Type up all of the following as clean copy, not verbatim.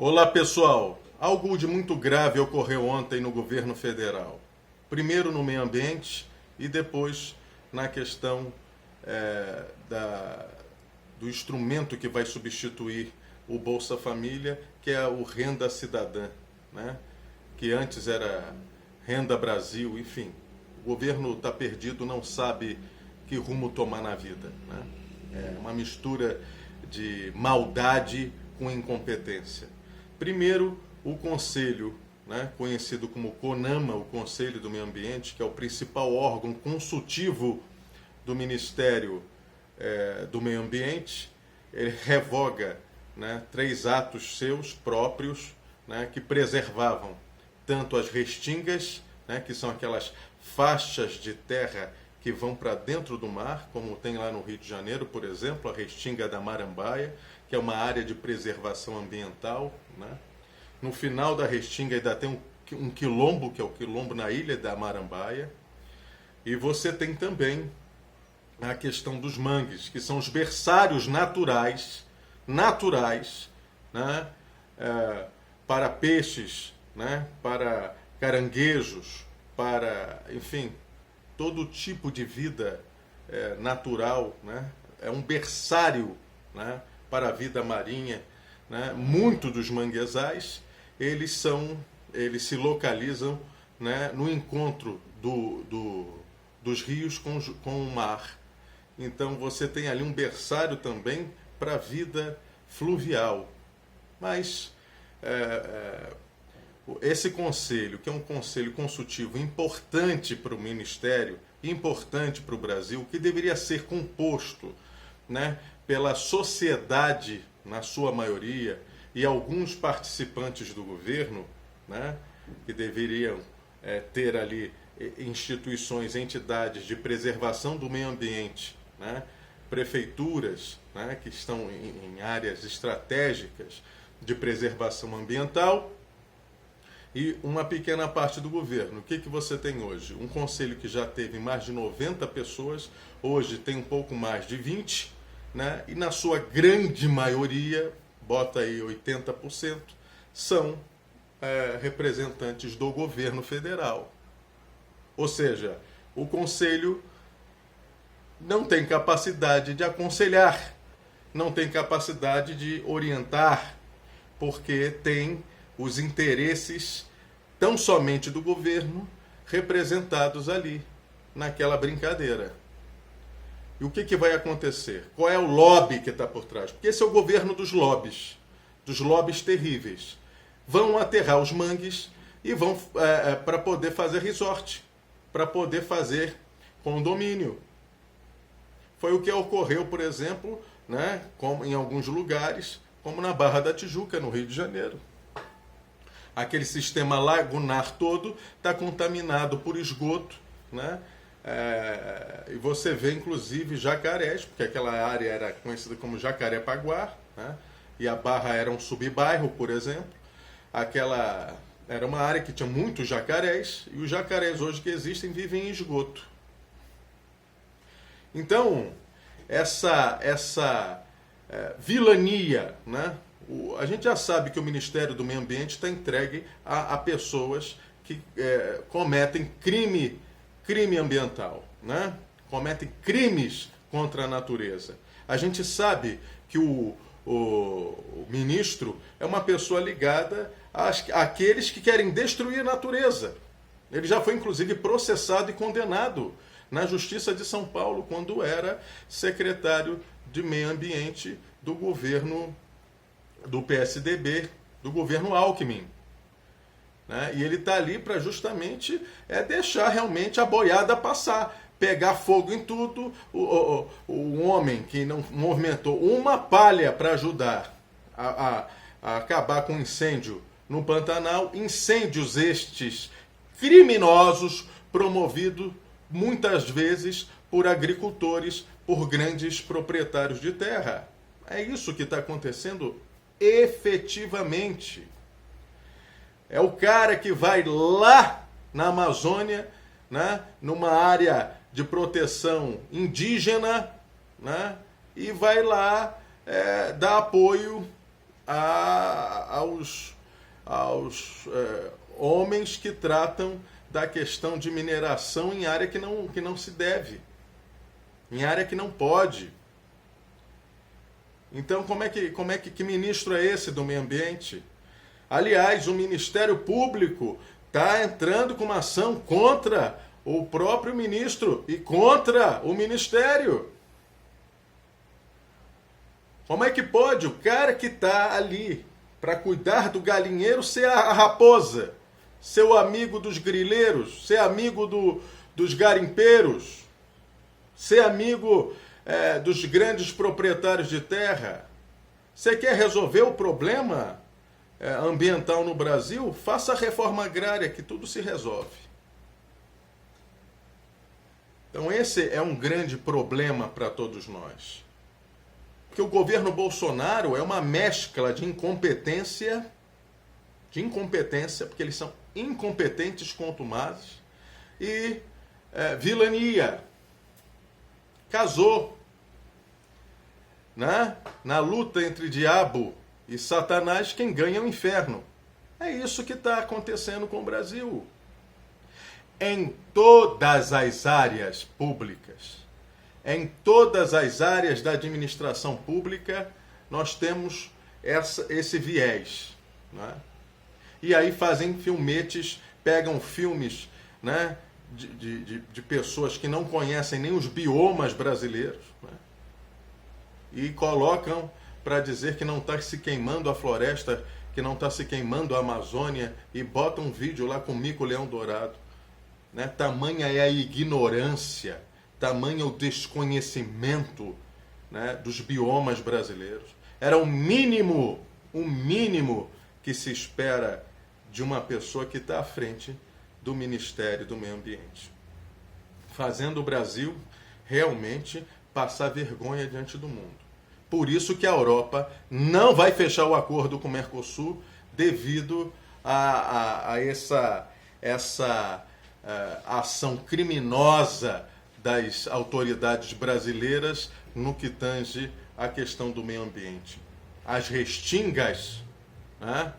Olá pessoal, algo de muito grave ocorreu ontem no governo federal. Primeiro no meio ambiente e depois na questão do instrumento que vai substituir o Bolsa Família, que é o Renda Cidadã, né? Que antes era Renda Brasil, enfim. O governo está perdido, não sabe que rumo tomar na vida, né? É uma mistura de maldade com incompetência. Primeiro, o Conselho, né, conhecido como CONAMA, o Conselho do Meio Ambiente, que é o principal órgão consultivo do Ministério do Meio Ambiente, ele revoga, né, 3 atos seus próprios, né, que preservavam tanto as restingas, né, que são aquelas faixas de terra que vão para dentro do mar, como tem lá no Rio de Janeiro, por exemplo, a restinga da Marambaia, que é uma área de preservação ambiental, né? No final da restinga ainda tem um quilombo, que é o quilombo na ilha da Marambaia. E você tem também a questão dos mangues, que são os berçários naturais, né? Para peixes, né? Para caranguejos, para, enfim, todo tipo de vida natural, né? É um berçário, né, para a vida marinha, né? Muito dos manguezais, eles se localizam, né, no encontro dos rios com o mar. Então você tem ali um berçário também para a vida fluvial. Mas esse conselho, que é um conselho consultivo importante para o Ministério, importante para o Brasil, que deveria ser composto, né, pela sociedade, na sua maioria, e alguns participantes do governo, né, que deveriam ter ali instituições, entidades de preservação do meio ambiente, né, prefeituras, né, que estão em áreas estratégicas de preservação ambiental, e uma pequena parte do governo. O que você tem hoje? Um conselho que já teve mais de 90 pessoas, hoje tem um pouco mais de 20, né? E na sua grande maioria, bota aí 80%, são representantes do governo federal. Ou seja, o conselho não tem capacidade de aconselhar, não tem capacidade de orientar, porque tem os interesses tão somente do governo representados ali, naquela brincadeira. E o que vai acontecer? Qual é o lobby que está por trás? Porque esse é o governo dos lobbies terríveis. Vão aterrar os mangues e vão para poder fazer resort, para poder fazer condomínio. Foi o que ocorreu, por exemplo, né, como em alguns lugares, como na Barra da Tijuca, no Rio de Janeiro. Aquele sistema lagunar todo está contaminado por esgoto, né? E você vê inclusive jacarés, porque aquela área era conhecida como Jacarepaguá, né? E a Barra era um subbairro, por exemplo. Aquela era uma área que tinha muitos jacarés, e os jacarés hoje que existem vivem em esgoto. Então, essa vilania, né? A gente já sabe que o Ministério do Meio Ambiente está entregue a pessoas que cometem crime ambiental, né? Cometem crimes contra a natureza. A gente sabe que o ministro é uma pessoa ligada àqueles que querem destruir a natureza. Ele já foi, inclusive, processado e condenado na Justiça de São Paulo, quando era secretário de Meio Ambiente do governo do PSDB, do governo Alckmin. Né? E ele está ali para justamente deixar realmente a boiada passar, pegar fogo em tudo. O homem que não movimentou uma palha para ajudar a acabar com o incêndio no Pantanal, incêndios estes criminosos, promovidos muitas vezes por agricultores, por grandes proprietários de terra. É isso que está acontecendo efetivamente. É o cara que vai lá na Amazônia, né, numa área de proteção indígena, né, e vai lá dar apoio aos homens que tratam da questão de mineração em área que não se deve, em área que não pode. Então, que ministro é esse do meio ambiente? Aliás, o Ministério Público está entrando com uma ação contra o próprio ministro e contra o ministério. Como é que pode o cara que está ali para cuidar do galinheiro ser a raposa, ser o amigo dos grileiros, ser amigo dos garimpeiros, ser amigo dos grandes proprietários de terra? Você quer resolver o problema ambiental no Brasil? Faça a reforma agrária que tudo se resolve. Então esse é um grande problema para todos nós. Porque o governo Bolsonaro é uma mescla de incompetência, porque eles são incompetentes contumazes, e vilania. Casou, né? Na luta entre diabo e Satanás, quem ganha é o inferno. É isso que está acontecendo com o Brasil. Em todas as áreas públicas, em todas as áreas da administração pública, nós temos esse viés, né? E aí fazem filmetes, pegam filmes, né, de pessoas que não conhecem nem os biomas brasileiros, né, e colocam para dizer que não está se queimando a floresta, que não está se queimando a Amazônia, e botam um vídeo lá com mico-leão-dourado. Né? Tamanha é a ignorância, tamanho o desconhecimento, né, dos biomas brasileiros. Era o mínimo que se espera de uma pessoa que está à frente do Ministério do Meio Ambiente, fazendo o Brasil realmente passar vergonha diante do mundo. Por isso que a Europa não vai fechar o acordo com o Mercosul devido a essa ação criminosa das autoridades brasileiras no que tange à questão do meio ambiente. As restingas, né,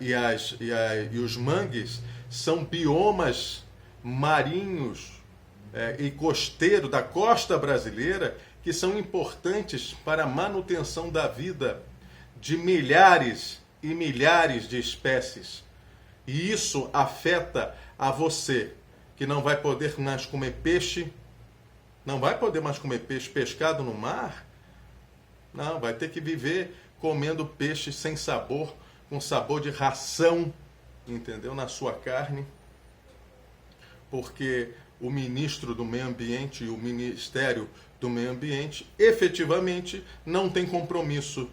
e os mangues são biomas marinhos e costeiros da costa brasileira que são importantes para a manutenção da vida de milhares e milhares de espécies. E isso afeta a você, que não vai poder mais comer peixe, não vai poder mais comer peixe pescado no mar. Não, vai ter que viver comendo peixe sem sabor, com sabor de ração, entendeu? Na sua carne. Porque o ministro do Meio Ambiente e o Ministério do Meio Ambiente efetivamente não tem compromisso,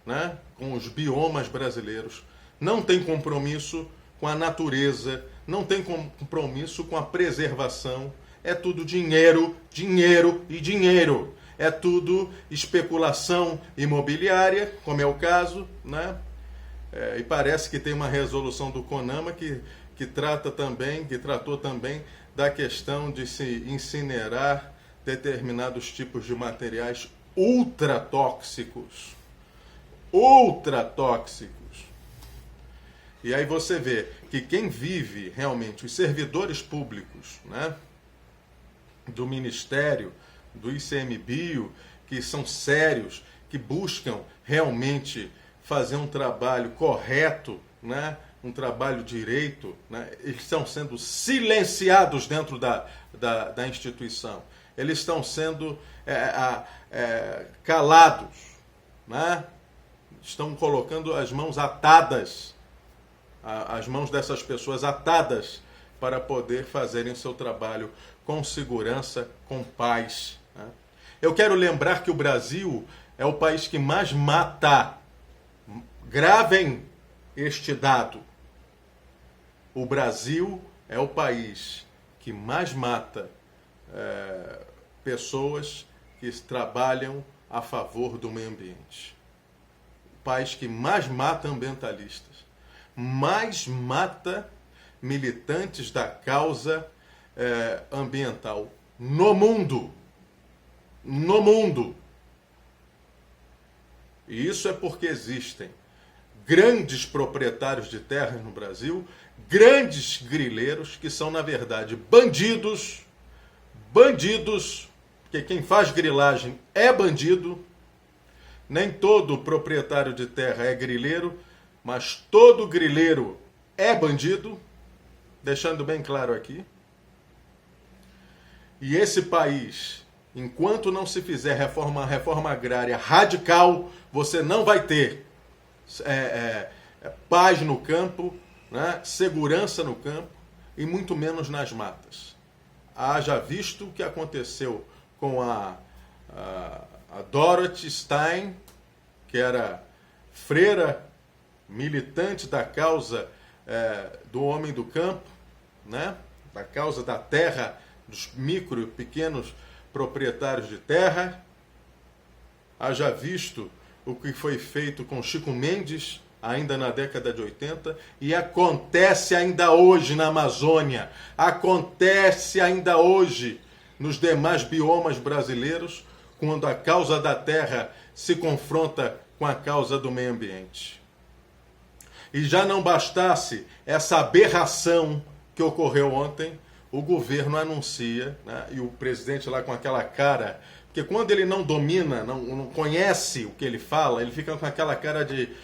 né, com os biomas brasileiros, não tem compromisso com a natureza, não tem compromisso com a preservação. É tudo dinheiro, dinheiro e dinheiro. É tudo especulação imobiliária, como é o caso, né? E parece que tem uma resolução do CONAMA que tratou também da questão de se incinerar determinados tipos de materiais ultratóxicos. Ultratóxicos. E aí você vê que quem vive realmente, os servidores públicos, né, do Ministério, do ICMBio, que são sérios, que buscam realmente fazer um trabalho correto, né, um trabalho direito, né, eles estão sendo silenciados dentro da instituição. Eles estão sendo calados, né? Estão colocando as mãos atadas, as mãos dessas pessoas atadas para poder fazerem o seu trabalho com segurança, com paz. Né? Eu quero lembrar que o Brasil é o país que mais mata. Gravem este dado. O Brasil é o país que mais mata pessoas que trabalham a favor do meio ambiente. O país que mais mata ambientalistas, mais mata militantes da causa ambiental no mundo. No mundo. E isso é porque existem grandes proprietários de terras no Brasil, grandes grileiros, que são, na verdade, bandidos, porque quem faz grilagem é bandido. Nem todo proprietário de terra é grileiro, mas todo grileiro é bandido, deixando bem claro aqui. E esse país, enquanto não se fizer reforma agrária radical, você não vai ter paz no campo, né? Segurança no campo e muito menos nas matas. Haja visto o que aconteceu com a Dorothy Stein, que era freira militante da causa do homem do campo, né? Da causa da terra, dos micro e pequenos proprietários de terra. Haja visto o que foi feito com Chico Mendes, ainda na década de 80, e acontece ainda hoje na Amazônia, acontece ainda hoje nos demais biomas brasileiros, quando a causa da terra se confronta com a causa do meio ambiente. E já não bastasse essa aberração que ocorreu ontem, o governo anuncia, né, e o presidente lá com aquela cara, porque quando ele não domina, não conhece o que ele fala, ele fica com aquela cara de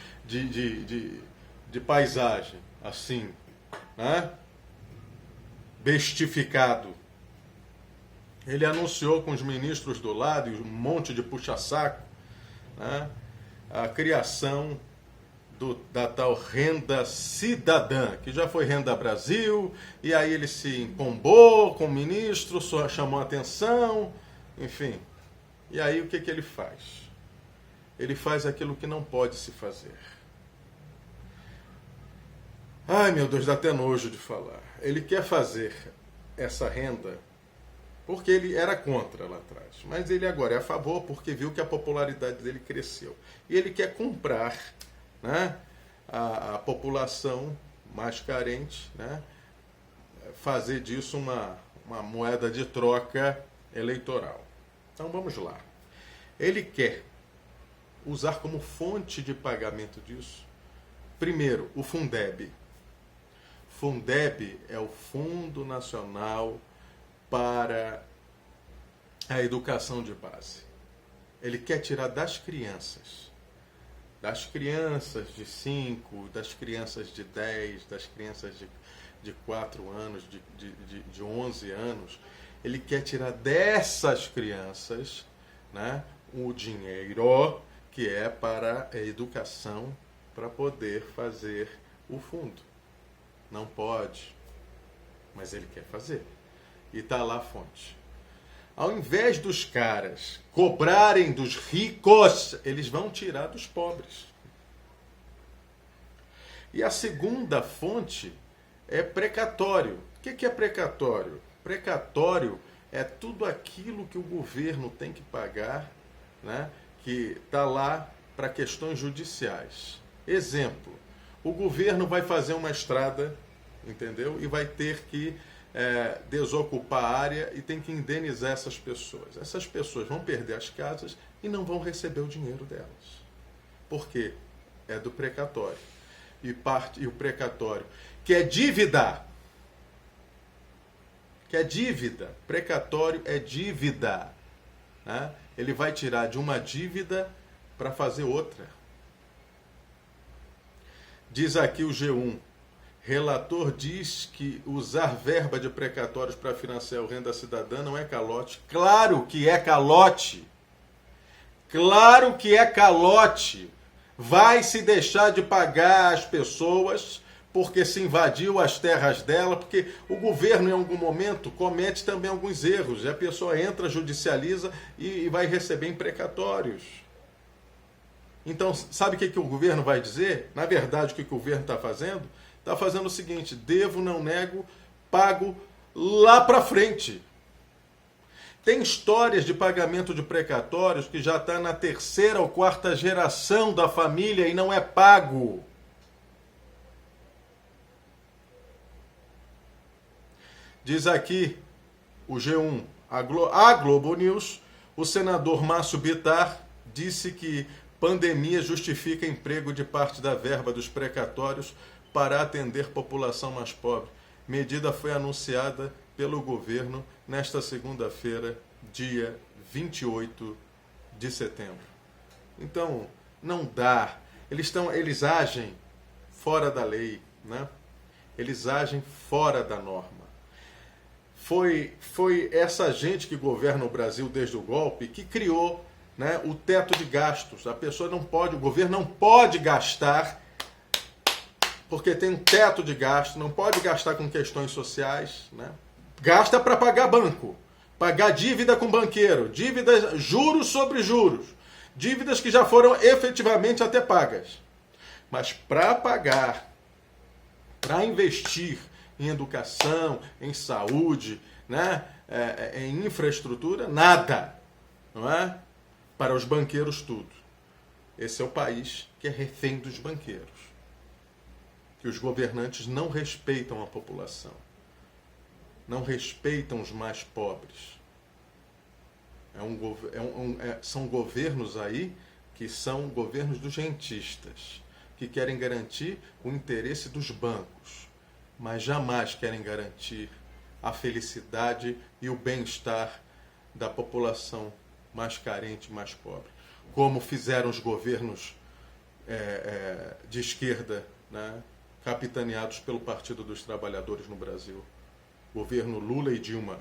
paisagem, assim, né? Bestificado. Ele anunciou com os ministros do lado, e um monte de puxa-saco, né, a criação da tal renda cidadã, que já foi Renda Brasil, e aí ele se empombou com o ministro, só chamou a atenção, enfim. E aí o que ele faz? Ele faz aquilo que não pode se fazer. Ai, meu Deus, dá até nojo de falar. Ele quer fazer essa renda porque ele era contra lá atrás, mas ele agora é a favor porque viu que a popularidade dele cresceu. E ele quer comprar, né, a população mais carente, né, fazer disso uma moeda de troca eleitoral. Então vamos lá. Ele quer usar como fonte de pagamento disso, primeiro, o Fundeb. Fundeb é o Fundo Nacional para a Educação de Base. Ele quer tirar das crianças de 5, das crianças de 10, das crianças de 4 anos, de 11 anos. Ele quer tirar dessas crianças, né, o dinheiro que é para a educação, para poder fazer o fundo. Não pode, mas ele quer fazer. E está lá a fonte. Ao invés dos caras cobrarem dos ricos, eles vão tirar dos pobres. E a segunda fonte é precatório. O que é precatório? Precatório é tudo aquilo que o governo tem que pagar, né, que está lá para questões judiciais. Exemplo, o governo vai fazer uma estrada, entendeu? E vai ter que desocupar a área e tem que indenizar essas pessoas. Essas pessoas vão perder as casas e não vão receber o dinheiro delas. Por quê? É do precatório. E o precatório, que é dívida. Precatório é dívida. Né? Ele vai tirar de uma dívida para fazer outra. Diz aqui o G1. Relator diz que usar verba de precatórios para financiar o Renda Cidadã não é calote. Claro que é calote. Claro que é calote. Vai se deixar de pagar as pessoas porque se invadiu as terras dela, porque o governo em algum momento comete também alguns erros. E a pessoa entra, judicializa e vai receber em precatórios. Então, sabe o que o governo vai dizer? Na verdade, o que o governo está fazendo? Está fazendo o seguinte: devo, não nego, pago lá para frente. Tem histórias de pagamento de precatórios que já está na 3ª ou 4ª geração da família e não é pago. Diz aqui o G1, a Globo News, o senador Márcio Bittar disse que Pandemia justifica emprego de parte da verba dos precatórios para atender população mais pobre. Medida foi anunciada pelo governo nesta segunda-feira, dia 28 de setembro. Então, não dá. Eles agem fora da lei, né? Eles agem fora da norma. Foi essa gente que governa o Brasil desde o golpe que criou, né, o teto de gastos. A pessoa não pode, o governo não pode gastar porque tem um teto de gasto, não pode gastar com questões sociais, né? Gasta para pagar banco, pagar dívida com banqueiro, dívidas, juros sobre juros, dívidas que já foram efetivamente até pagas. Mas para pagar, para investir em educação, em saúde, né, em infraestrutura, nada, não é? Para os banqueiros tudo. Esse é o país que é refém dos banqueiros, que os governantes não respeitam a população, não respeitam os mais pobres. São governos aí que são governos dos rentistas, que querem garantir o interesse dos bancos, mas jamais querem garantir a felicidade e o bem-estar da população mais carente, mais pobre, como fizeram os governos de esquerda, né, capitaneados pelo Partido dos Trabalhadores no Brasil, governo Lula e Dilma.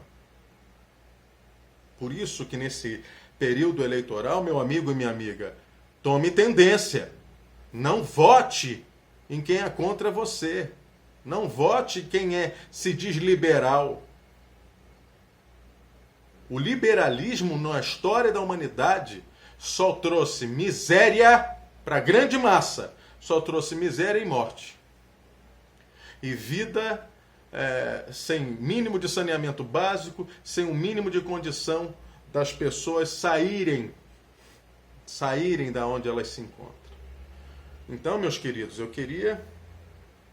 Por isso que nesse período eleitoral, meu amigo e minha amiga, tome tendência. Não vote em quem é contra você. Não vote quem se diz liberal. O liberalismo na história da humanidade só trouxe miséria para a grande massa. Só trouxe miséria e morte. E vida sem mínimo de saneamento básico, sem um mínimo de condição das pessoas saírem da onde elas se encontram. Então, meus queridos, eu queria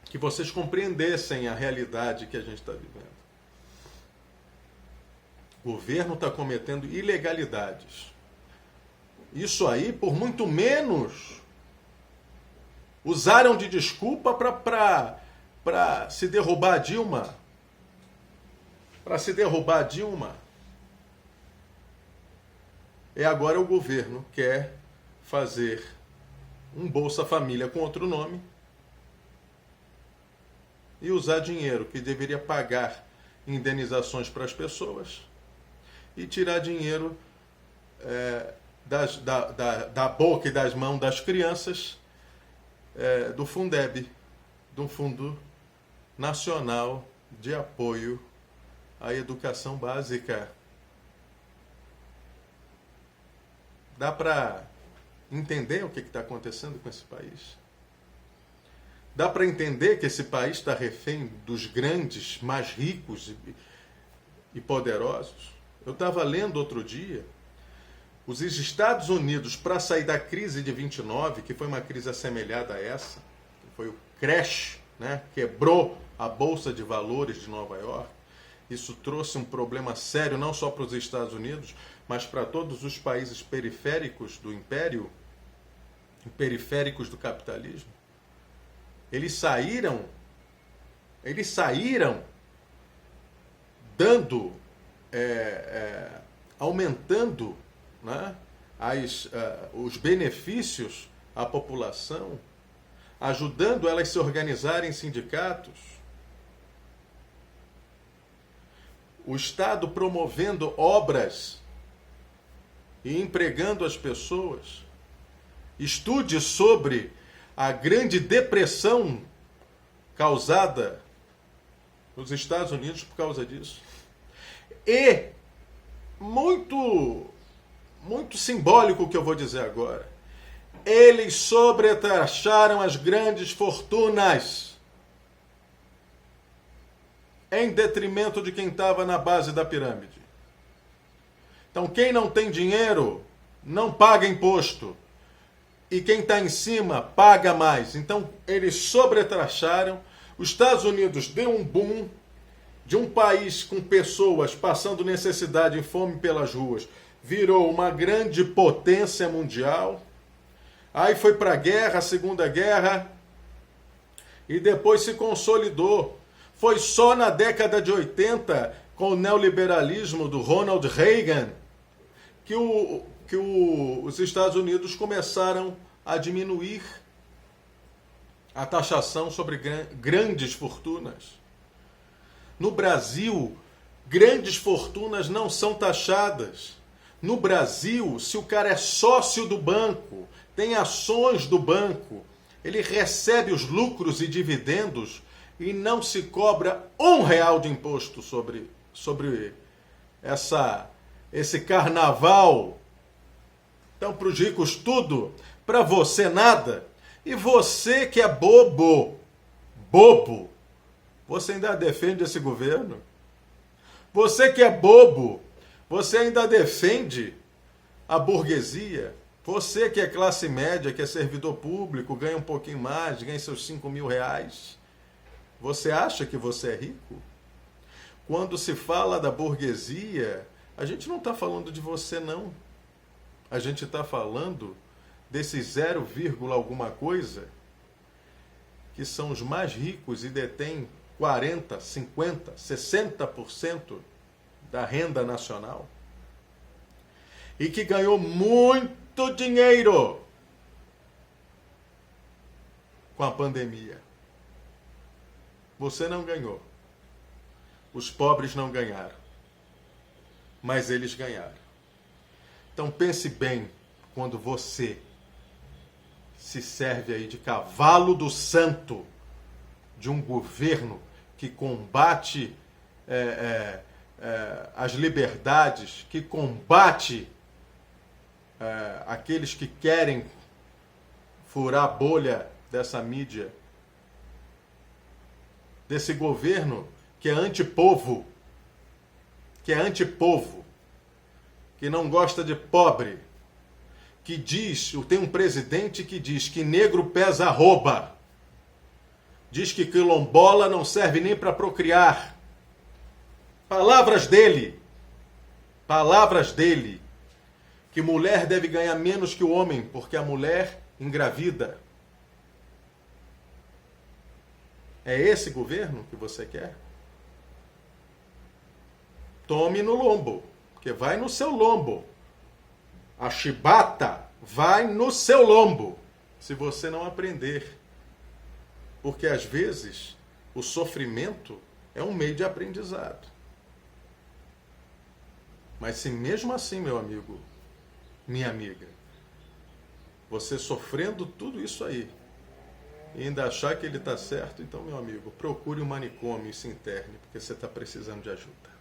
que vocês compreendessem a realidade que a gente está vivendo. O governo está cometendo ilegalidades. Isso aí, por muito menos, usaram de desculpa para se derrubar a Dilma. Para se derrubar a Dilma. E agora o governo quer fazer um Bolsa Família com outro nome e usar dinheiro que deveria pagar indenizações para as pessoas e tirar dinheiro da boca e das mãos das crianças do Fundeb, do Fundo Nacional de Apoio à Educação Básica. Dá para entender o que está acontecendo com esse país? Dá para entender que esse país está refém dos grandes, mais ricos e poderosos? Eu estava lendo outro dia, os Estados Unidos, para sair da crise de 29, que foi uma crise assemelhada a essa, que foi o crash, né? Quebrou a Bolsa de Valores de Nova York. Isso trouxe um problema sério não só para os Estados Unidos, mas para todos os países periféricos do império, periféricos do capitalismo. Eles saíram dando, aumentando, né, os benefícios à população, ajudando elas a se organizarem em sindicatos. O Estado promovendo obras e empregando as pessoas. Estude sobre a grande depressão causada nos Estados Unidos por causa disso. E muito simbólico o que eu vou dizer agora. Eles sobretaxaram as grandes fortunas em detrimento de quem estava na base da pirâmide. Então, quem não tem dinheiro não paga imposto. E quem está em cima paga mais. Então, eles sobretaxaram. Os Estados Unidos deu um boom de um país com pessoas passando necessidade e fome pelas ruas. Virou uma grande potência mundial. Aí foi para a guerra, a Segunda Guerra, e depois se consolidou. Foi só na década de 80, com o neoliberalismo do Ronald Reagan, que os Estados Unidos começaram a diminuir a taxação sobre grandes fortunas. No Brasil, grandes fortunas não são taxadas. No Brasil, se o cara é sócio do banco, tem ações do banco, ele recebe os lucros e dividendos e não se cobra R$1 de imposto sobre esse carnaval. Então, para os ricos tudo, para você nada. E você que é bobo, você ainda defende esse governo? Você que é bobo, você ainda defende a burguesia? Você que é classe média, que é servidor público, ganha um pouquinho mais, ganha seus R$5.000. Você acha que você é rico? Quando se fala da burguesia, a gente não está falando de você, não. A gente está falando desses 0, alguma coisa, que são os mais ricos e detêm 40%, 50%, 60% da renda nacional. E que ganhou muito dinheiro com a pandemia. Você não ganhou. Os pobres não ganharam. Mas eles ganharam. Então pense bem quando você se serve aí de cavalo do santo de um governo que combate as liberdades, que combate aqueles que querem furar a bolha dessa mídia, desse governo que é antipovo, que não gosta de pobre, que diz, tem um presidente que diz que negro pesa arroba, diz que quilombola não serve nem para procriar. Palavras dele, que mulher deve ganhar menos que o homem, porque a mulher engravida. É esse governo que você quer? Tome no lombo, porque vai no seu lombo. A chibata vai no seu lombo, se você não aprender. Porque às vezes o sofrimento é um meio de aprendizado. Mas se mesmo assim, meu amigo, minha amiga, você sofrendo tudo isso aí, e ainda achar que ele está certo, então, meu amigo, procure um manicômio e se interne, porque você está precisando de ajuda.